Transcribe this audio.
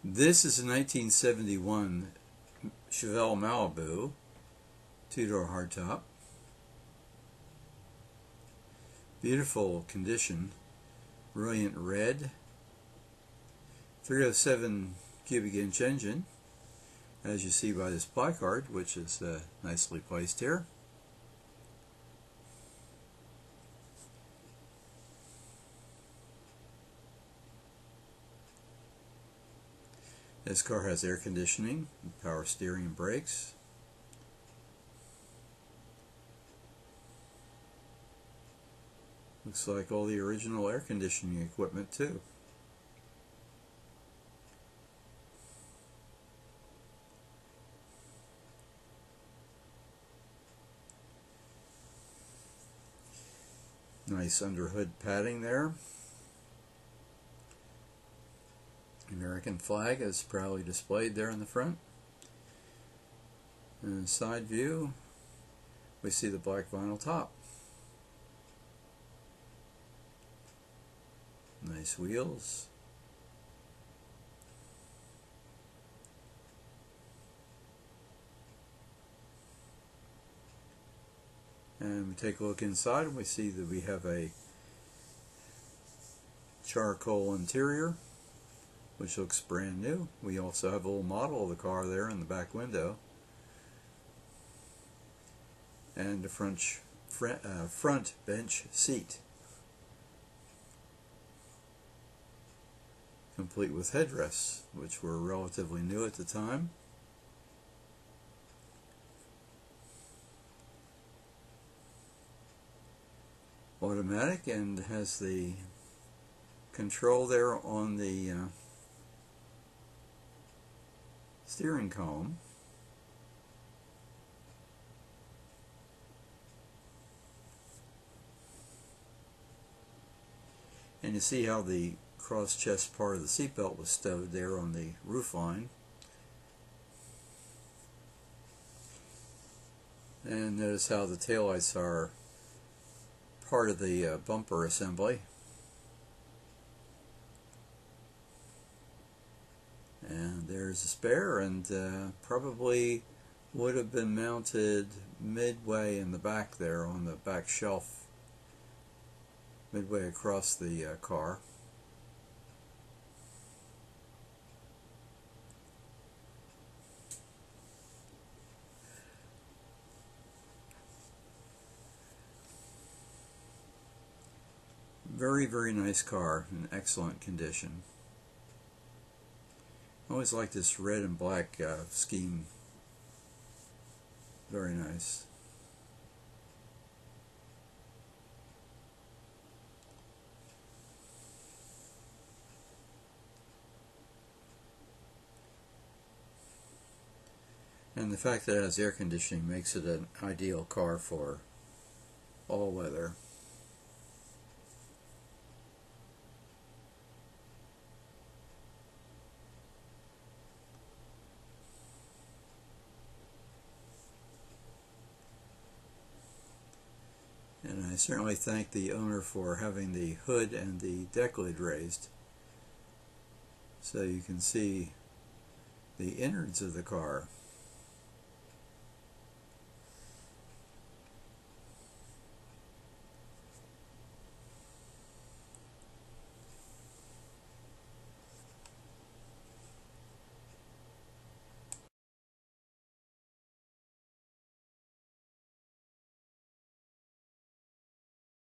This is a 1971 Chevelle Malibu, two-door hardtop. Beautiful condition, brilliant red, 307 cubic inch engine, as you see by this placard, which is nicely placed here. This car has air conditioning, power steering and brakes. Looks like all the original air conditioning equipment too. Nice underhood padding there. American flag is proudly displayed there in the front. And side view, we see the black vinyl top. Nice wheels. And we take a look inside and we see that we have a charcoal interior, which looks brand new. We also have a little model of the car there in the back window. And the front bench seat, complete with headrests, which were relatively new at the time. Automatic, and has the control there on the steering column. And you see how the cross chest part of the seatbelt was stowed there on the roof line. And notice how the taillights are part of the bumper assembly. And there's a spare, and probably would have been mounted midway in the back there on the back shelf, midway across the car. Very, very nice car, in excellent condition. I always like this red and black scheme. Very nice. And the fact that it has air conditioning makes it an ideal car for all weather. And I certainly thank the owner for having the hood and the deck lid raised so you can see the innards of the car.